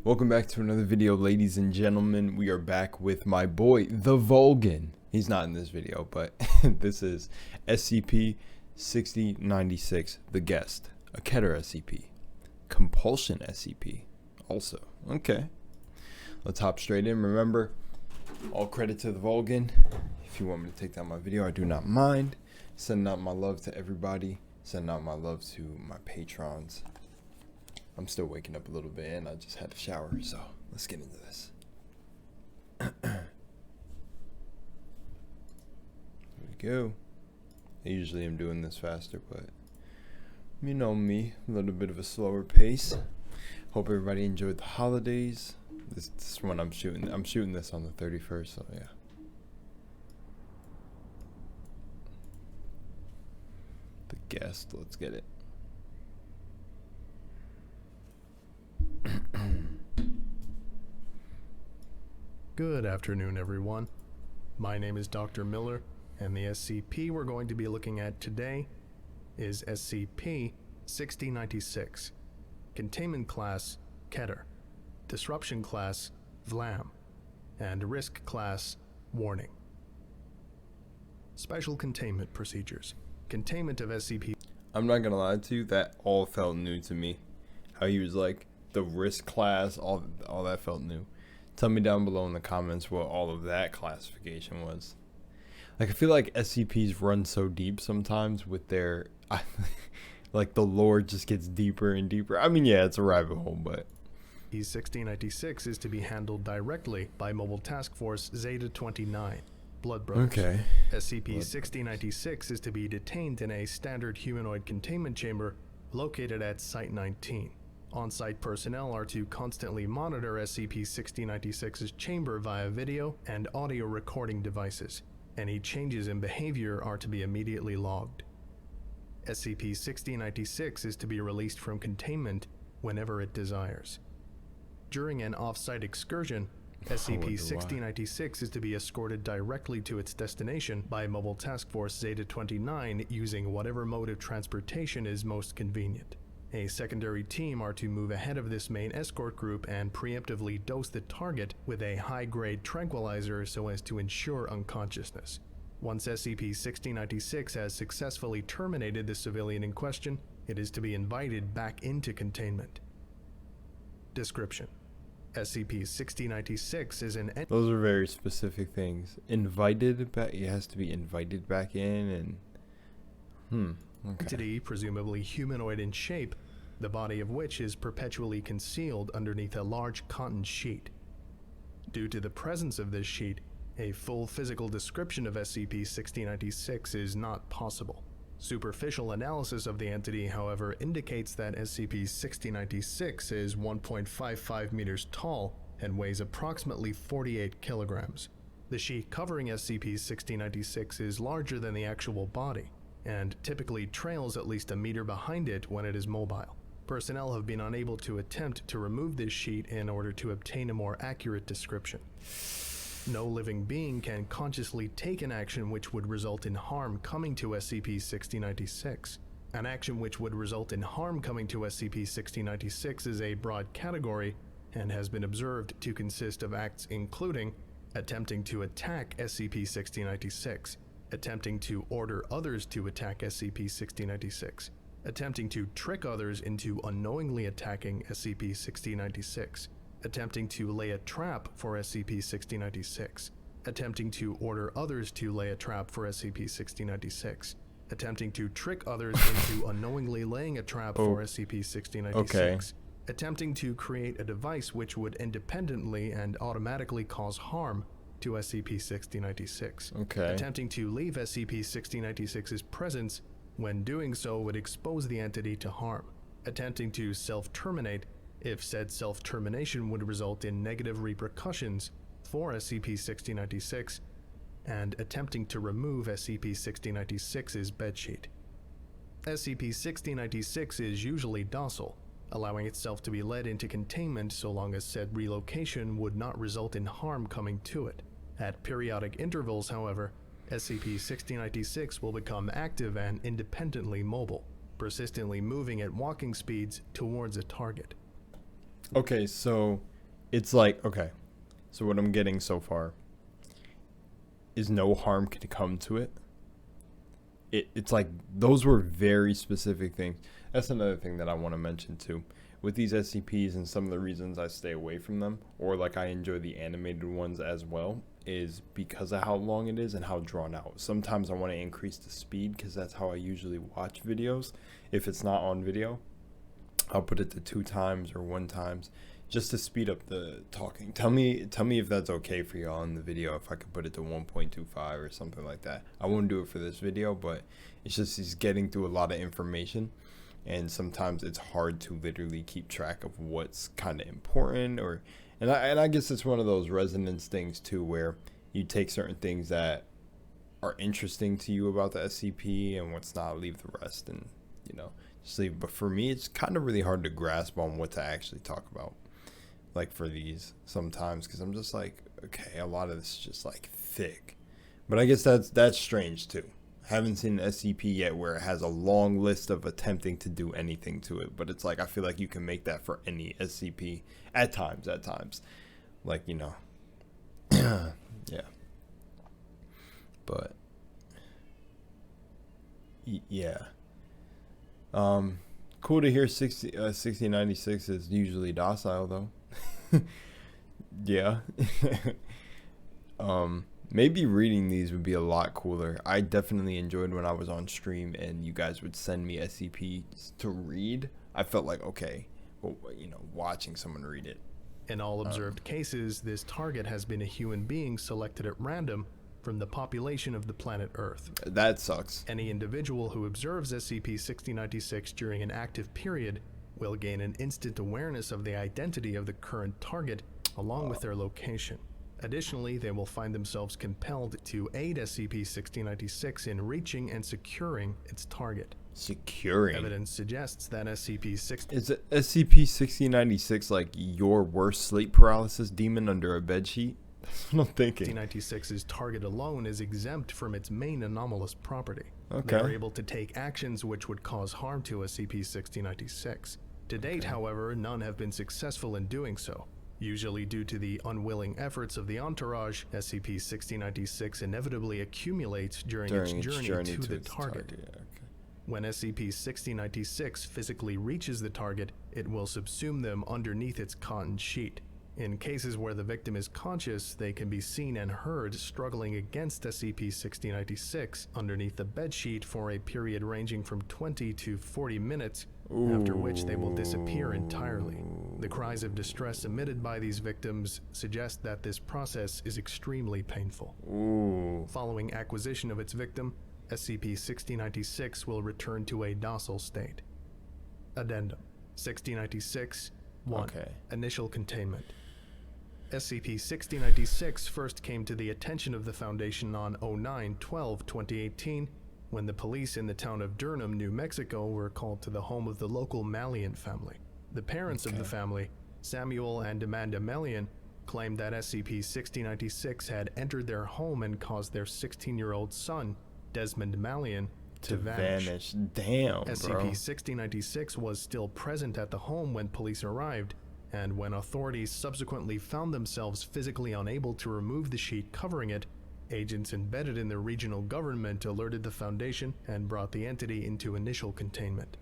Welcome back to another video, ladies and gentlemen. We are back with my boy, the Vulgan. He's not in this video, but this is SCP-6096, the guest, a Keter SCP, Compulsion SCP, also. Okay, let's hop straight in. Remember, all credit to the Vulgan. If you want me to take down my video, I do not mind. Sending out my love to everybody. Sending out my love to my patrons. I'm still waking up a little bit and I just had a shower, so let's get into this. There we go. I usually am doing this faster, but you know me, a little bit of a slower pace. Hope everybody enjoyed the holidays. This is when I'm shooting. I'm shooting this on the 31st, so yeah. The guest, let's get it. Good afternoon, everyone. My name is Dr. Miller, and the SCP we're going to be looking at today is SCP-6096. Containment class, Keter. Disruption class, Vlam. And risk class, Warning. Special containment procedures. Containment of SCP. I'm not gonna lie to you, that all felt new to me. How he was like, the risk class, all that felt new. Tell me down below in the comments what all of that classification was. Like, I feel like SCPs run so deep sometimes with their, like, the lore just gets deeper and deeper. I mean, yeah, it's a rabbit hole, but. SCP-6096 is to be handled directly by Mobile Task Force Zeta-29, Blood Brothers. Okay. SCP-6096 is to be detained in a standard humanoid containment chamber located at Site-19. On-site personnel are to constantly monitor SCP-6096's chamber via video and audio recording devices. Any changes in behavior are to be immediately logged. SCP-6096 is to be released from containment whenever it desires. During an off-site excursion, SCP-6096 is to be escorted directly to its destination by Mobile Task Force Zeta-29 using whatever mode of transportation is most convenient. A secondary team are to move ahead of this main escort group and preemptively dose the target with a high-grade tranquilizer so as to ensure unconsciousness. Once SCP-6096 has successfully terminated the civilian in question, it is to be invited back into containment. Description: SCP-6096 is an... Those are very specific things. Invited back, it has to be invited back in and... Okay. Entity presumably humanoid in shape, the body of which is perpetually concealed underneath a large cotton sheet. Due to the presence of this sheet, a full physical description of SCP-6096 is not possible. Superficial analysis of the entity, however, indicates that SCP-6096 is 1.55 meters tall and weighs approximately 48 kilograms. The sheet covering SCP-6096 is larger than the actual body, and typically trails at least a meter behind it when it is mobile. Personnel have been unable to attempt to remove this sheet in order to obtain a more accurate description. No living being can consciously take an action which would result in harm coming to SCP-6096. An action which would result in harm coming to SCP-6096 is a broad category and has been observed to consist of acts including attempting to attack SCP-6096, attempting to order others to attack SCP-6096, attempting to trick others into unknowingly attacking SCP-6096, attempting to lay a trap for SCP-6096, attempting to order others to lay a trap for SCP-6096, attempting to trick others into unknowingly laying a trap for SCP-6096, attempting to create a device which would independently and automatically cause harm to SCP-6096. Attempting to leave SCP-6096's presence when doing so would expose the entity to harm. Attempting to self-terminate if said self-termination would result in negative repercussions for SCP-6096, and attempting to remove SCP-6096's bedsheet. SCP-6096 is usually docile, allowing itself to be led into containment so long as said relocation would not result in harm coming to it. At periodic intervals, however, SCP-6096 will become active and independently mobile, persistently moving at walking speeds towards a target. Okay, so it's like, okay, so what I'm getting so far is no harm can come to it. It's like those were very specific things. That's another thing that I want to mention too. With these SCPs and some of the reasons I stay away from them, or like I enjoy the animated ones as well, is because of how long it is and how drawn out. Sometimes I want to increase the speed because that's how I usually watch videos. If it's not on video, I'll put it to 2 times or 1 times just to speed up the talking. Tell me if that's okay for y'all in the video, if I could put it to 1.25 or something like that. I won't do it for this video, but it's just he's getting through a lot of information, and sometimes it's hard to literally keep track of what's kind of important, or and I guess it's one of those resonance things too, where you take certain things that are interesting to you about the SCP and what's not, leave the rest, and just leave. But for me, it's kind of really hard to grasp on what to actually talk about, like for these sometimes, because I'm just like, okay, a lot of this is just like thick. But I guess that's strange too. Haven't seen an SCP yet where it has a long list of attempting to do anything to it, but it's like I feel like you can make that for any SCP at times, like yeah. But yeah, cool to hear 6096 is usually docile though. Yeah. Maybe reading these would be a lot cooler. I definitely enjoyed when I was on stream and you guys would send me SCPs to read. I felt like, okay, well, watching someone read it. In all observed cases, this target has been a human being selected at random from the population of the planet Earth. That sucks. Any individual who observes SCP-6096 during an active period will gain an instant awareness of the identity of the current target along with their location. Additionally, they will find themselves compelled to aid SCP-6096 in reaching and securing its target. Securing? Evidence suggests that SCP-60... Is SCP-6096 like your worst sleep paralysis demon under a bedsheet? That's what I'm thinking. 6096's target alone is exempt from its main anomalous property. Okay. They are able to take actions which would cause harm to SCP-6096. To date, however, none have been successful in doing so. Usually due to the unwilling efforts of the entourage, SCP-6096 inevitably accumulates during its journey to the target. Yeah, okay. When SCP-6096 physically reaches the target, it will subsume them underneath its cotton sheet. In cases where the victim is conscious, they can be seen and heard struggling against SCP-6096 underneath the bedsheet for a period ranging from 20 to 40 minutes, after which they will disappear entirely. The cries of distress emitted by these victims suggest that this process is extremely painful. Following acquisition of its victim, SCP-6096 will return to a docile state. Addendum 6096 1. Okay. Initial containment. SCP-6096 first came to the attention of the Foundation on 09/12/2018 when the police in the town of Durham, New Mexico were called to the home of the local Malian family. The parents of the family, Samuel and Amanda Malian, claimed that SCP-6096 had entered their home and caused their 16-year-old son, Desmond Malian, to vanish. Damn, bro. SCP-6096 was still present at the home when police arrived, and when authorities subsequently found themselves physically unable to remove the sheet covering it, agents embedded in the regional government alerted the Foundation and brought the entity into initial containment.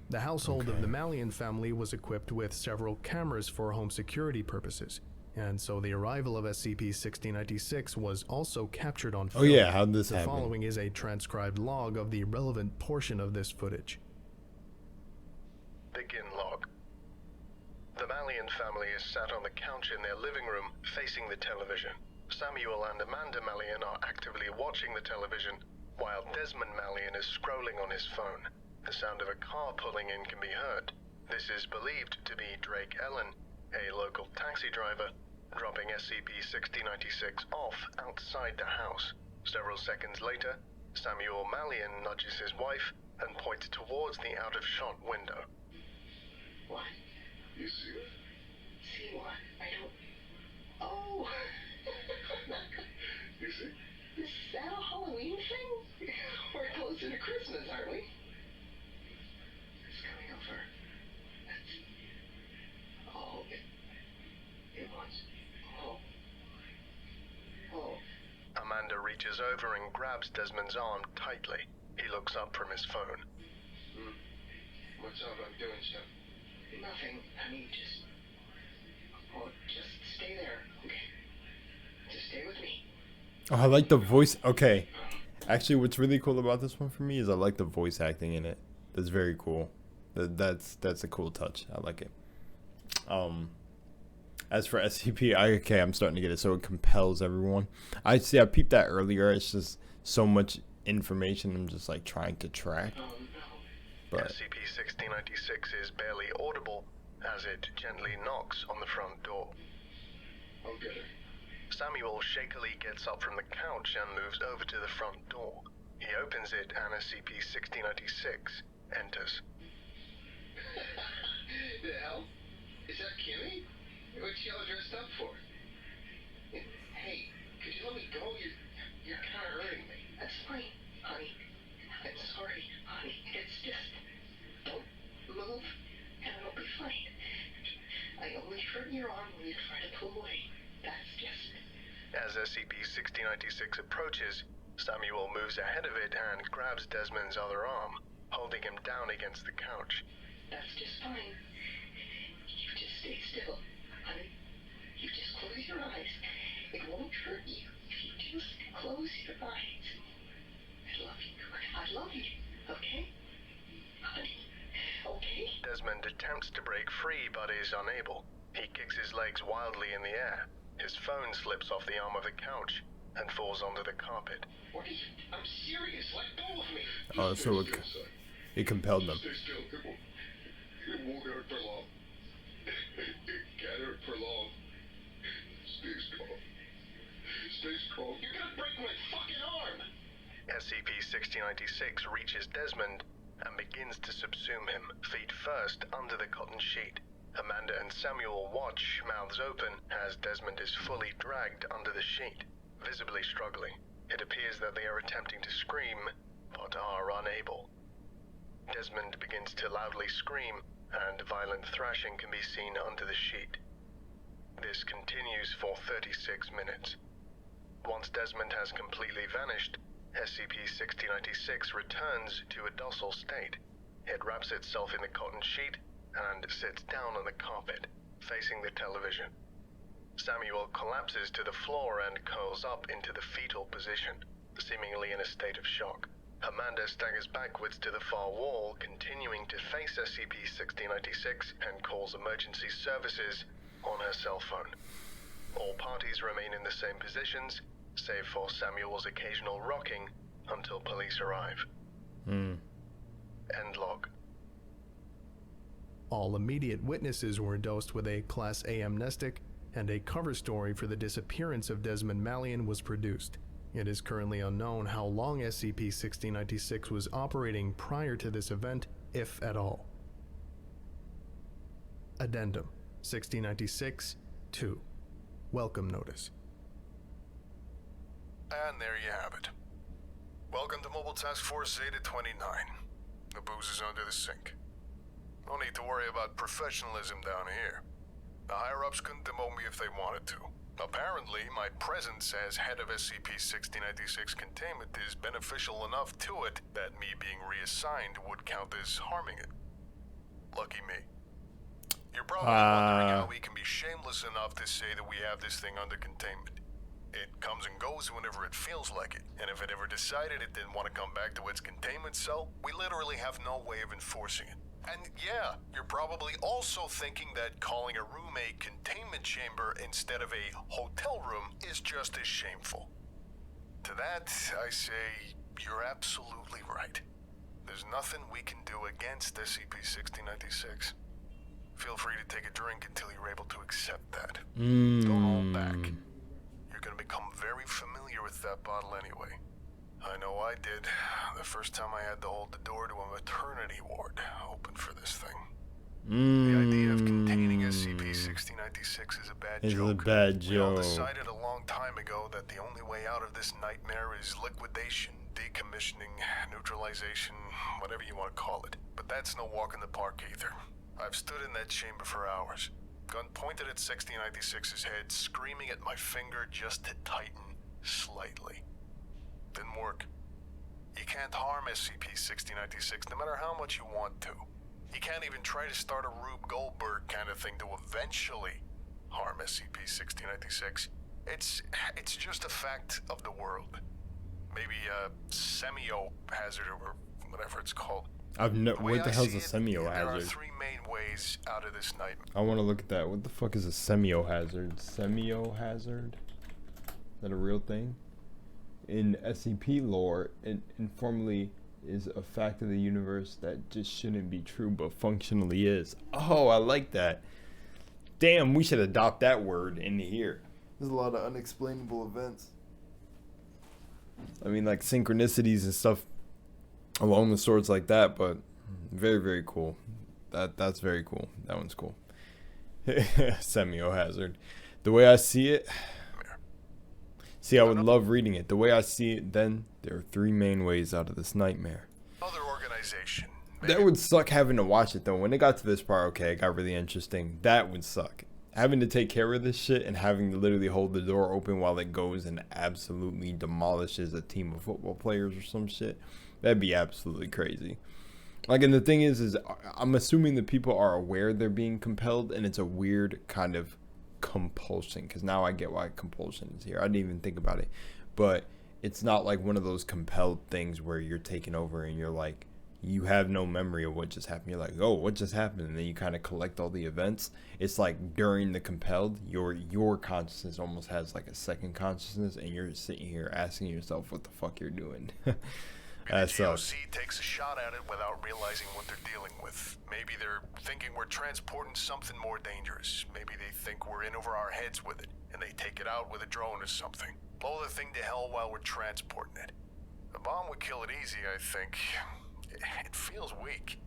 The household of the Malian family was equipped with several cameras for home security purposes, and so the arrival of SCP-6096 was also captured on film. Oh yeah, how'd this happen? The following is a transcribed log of the relevant portion of this footage. Begin log. The Malian family is sat on the couch in their living room, facing the television. Samuel and Amanda Malian are actively watching the television, while Desmond Malian is scrolling on his phone. The sound of a car pulling in can be heard. This is believed to be Drake Ellen, a local taxi driver, dropping SCP-6096 off outside the house. Several seconds later, Samuel Malian nudges his wife and points towards the out-of-shot window. What? You see it? See what? I don't... Oh! You see? Is that a Halloween thing? We're closer to Christmas, aren't we? It's coming over. That's... Oh, reaches over and grabs Desmond's arm tightly. He looks up from his phone. What's up? I'm doing stuff. Nothing. I mean, just stay there, okay? Just stay with me. Oh, I like the voice. Okay. Actually, what's really cool about this one for me is I like the voice acting in it. That's very cool. That's a cool touch. I like it. As for SCP, I'm starting to get it. So it compels everyone. I peeped that earlier. It's just so much information I'm just like trying to track. But SCP-6096 is barely audible as it gently knocks on the front door. I'll get her. Samuel shakily gets up from the couch and moves over to the front door. He opens it and SCP-6096 enters. The hell? Is that Kimmy? What's she all dressed up for? Hey, could you let me go? You're kind of hurting me. That's fine, honey. I'm sorry, honey. It's just... Don't move, and it'll be fine. I only hurt your arm when you try to pull away. That's just... As SCP-6096 approaches, Samuel moves ahead of it and grabs Desmond's other arm, holding him down against the couch. That's just fine. You just stay still, honey. You just close your eyes. It won't hurt you if you just close your eyes. I love you. I love you. Okay? Honey. Okay? Desmond attempts to break free but is unable. He kicks his legs wildly in the air. His phone slips off the arm of the couch and falls onto the carpet. What are you? I'm serious. Let go of me. oh, so it compelled them. Stay still. It won't hurt for long. It can't hurt for long. Stay strong. Stay strong. You're gonna break my fucking arm. SCP-6096 reaches Desmond and begins to subsume him, feet first under the cotton sheet. Amanda and Samuel watch, mouths open, as Desmond is fully dragged under the sheet, visibly struggling. It appears that they are attempting to scream, but are unable. Desmond begins to loudly scream, and violent thrashing can be seen under the sheet. This continues for 36 minutes. Once Desmond has completely vanished, SCP-6096 returns to a docile state. It wraps itself in the cotton sheet and sits down on the carpet, facing the television. Samuel collapses to the floor and curls up into the fetal position, seemingly in a state of shock. Amanda staggers backwards to the far wall, continuing to face SCP-6096 and calls emergency services on her cell phone. All parties remain in the same positions, save for Samuel's occasional rocking until police arrive. End log. All immediate witnesses were dosed with a Class A amnestic, and a cover story for the disappearance of Desmond Mallion was produced. It is currently unknown how long SCP-6096 was operating prior to this event, if at all. Addendum 6096-2. Welcome Notice. And there you have it. Welcome to Mobile Task Force Zeta 29. The booze is under the sink. No need to worry about professionalism down here. The higher-ups couldn't demote me if they wanted to. Apparently, my presence as head of SCP-6096 Containment is beneficial enough to it that me being reassigned would count as harming it. Lucky me. You're probably wondering how we can be shameless enough to say that we have this thing under containment. It comes and goes whenever it feels like it, and if it ever decided it didn't want to come back to its containment cell, we literally have no way of enforcing it. And yeah, you're probably also thinking that calling a room a containment chamber instead of a hotel room is just as shameful. To that, I say, you're absolutely right. There's nothing we can do against SCP-6096. Feel free to take a drink until you're able to accept that. Don't hold back. You're gonna become very familiar with that bottle anyway. I know I did. The first time I had to hold the door to a maternity ward open for this thing. The idea of containing SCP-6096 is a bad joke. We all decided a long time ago that the only way out of this nightmare is liquidation, decommissioning, neutralization, whatever you want to call it. But that's no walk in the park either. I've stood in that chamber for hours, gun pointed at 6096's head, screaming at my finger just to tighten slightly. Didn't work. You can't harm SCP-6096 no matter how much you want to. You can't even try to start a Rube Goldberg kind of thing to eventually harm SCP-6096. It's just a fact of the world. Maybe a semio-hazard or whatever it's called. What the hell's a There are semio-hazard? three main ways out of this nightmare. I want to look at that. What the fuck is a semio-hazard? Semio-hazard? Is that a real thing? In SCP lore, it informally is a fact of the universe that just shouldn't be true, but functionally is. Oh, I like that. Damn, we should adopt that word into here. There's a lot of unexplainable events. I mean, like synchronicities and stuff along the sorts like that, but very, very cool. That's very cool. That one's cool. Semio-hazard. The way I see it, see, I would love reading it. The way I see it, then there are three main ways out of this nightmare. Other organization. That would suck having to watch it though. When it got to this part, okay, it got really interesting. That would suck. Having to take care of this shit and having to literally hold the door open while it goes and absolutely demolishes a team of football players or some shit. That'd be absolutely crazy. Like, and the thing is I'm assuming that people are aware they're being compelled, and it's a weird kind of compulsion, because now I get why compulsion is here. I didn't even think about it, but it's not like one of those compelled things where you're taken over and you're like, you have no memory of what just happened. You're like, oh, what just happened? And then you kind of collect all the events. It's like during the compelled, your consciousness almost has like a second consciousness, and you're sitting here asking yourself what the fuck you're doing. That sucks. GOC takes a shot at it without realizing what they're dealing with. Maybe they're thinking we're transporting something more dangerous. Maybe they think we're in over our heads with it, and they take it out with a drone or something. Blow the thing to hell while we're transporting it. A bomb would kill it easy, I think. It feels weak.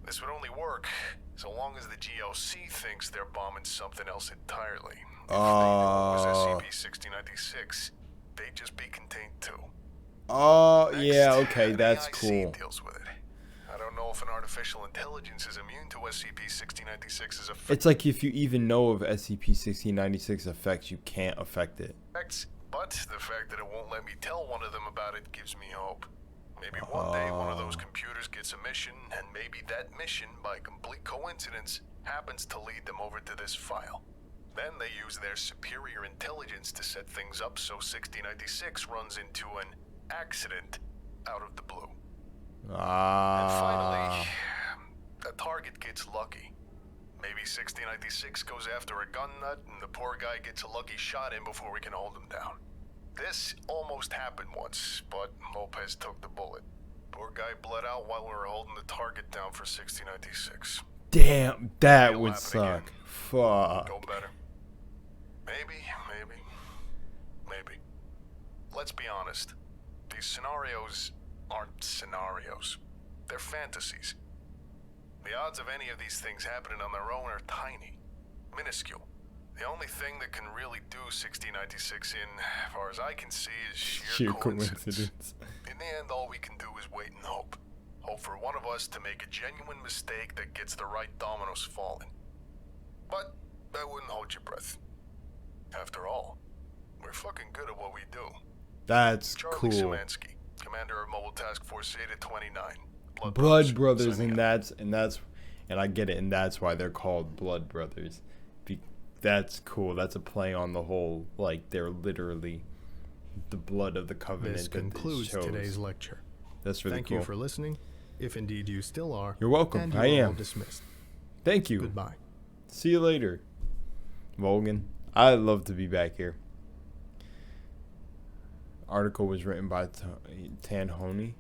This would only work so long as the GOC thinks they're bombing something else entirely. If they knew it was SCP-6096, they'd just be contained too. Oh, Next, yeah, okay, the that's IC cool. deals with it. I don't know if an artificial intelligence is immune to SCP-6096's It's like if you even know of SCP-6096 effects, you can't affect it. effects, but the fact that it won't let me tell one of them about it gives me hope. Maybe one day one of those computers gets a mission, and maybe that mission, by complete coincidence, happens to lead them over to this file. Then they use their superior intelligence to set things up so 6096 runs into an accident out of the blue. And finally, a target gets lucky. Maybe 6096 goes after a gun nut, and the poor guy gets a lucky shot in before we can hold him down. This almost happened once, but Lopez took the bullet. Poor guy bled out while we were holding the target down for 6096. Damn, that It'll would happen suck. again. Fuck. Go better. Maybe. Let's be honest. These scenarios aren't scenarios. They're fantasies. The odds of any of these things happening on their own are tiny, minuscule. The only thing that can really do 6096 in, as far as I can see, is sheer coincidence. In the end, all we can do is wait and hope. Hope for one of us to make a genuine mistake that gets the right dominoes falling. But I wouldn't hold your breath. After all, we're fucking good at what we do. That's Charlie cool. Szymanski, commander of Mobile Task Force Zeta 29. Blood Brothers, signing and out. and I get it, and that's why they're called Blood Brothers. That's cool. That's a play on the whole, like, they're literally the blood of the covenant. This concludes today's lecture. That's really Thank cool. you for listening, if indeed you still are. You're welcome. And you I are all am. dismissed. Thank you. Goodbye. See you later, Volgan. I'd love to be back here. Article was written by Tan Honey.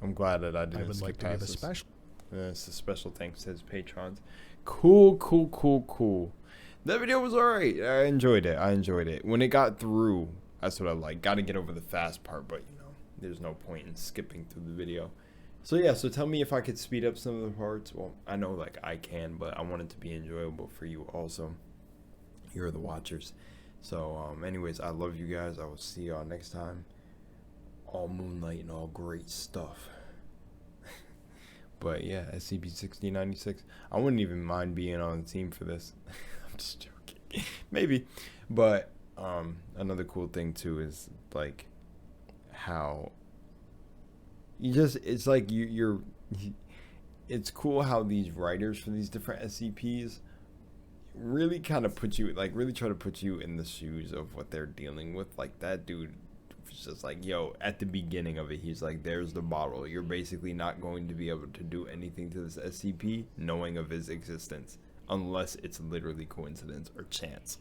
I'm glad that I didn't I would skip like to give a past this. special. It's a special thanks to his patrons. Cool. That video was alright. I enjoyed it. When it got through, that's what I like. Got to get over the fast part, but you know, there's no point in skipping through the video. So yeah, so tell me if I could speed up some of the parts. Well, I know like I can, but I want it to be enjoyable for you also. You're the watchers. So anyways, I love you guys. I will see y'all next time. All moonlight and all great stuff. But yeah, SCP-6096. I wouldn't even mind being on the team for this. I'm just joking. Maybe. But another cool thing too is like how you just, it's like you're it's cool how these writers for these different SCPs really kind of put you, like, really try to put you in the shoes of what they're dealing with. Like, that dude was just like, yo, at the beginning of it, he's like, there's the bottle. You're basically not going to be able to do anything to this SCP knowing of his existence unless it's literally coincidence or chance.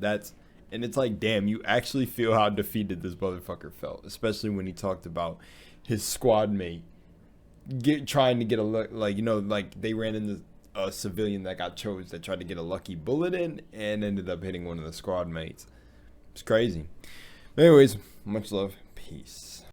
And it's like, damn, you actually feel how defeated this motherfucker felt, especially when he talked about his squad mate trying to get a like, you know, like they ran into a civilian that got chose that tried to get a lucky bullet in and ended up hitting one of the squad mates. It's crazy. Anyways, much love, peace.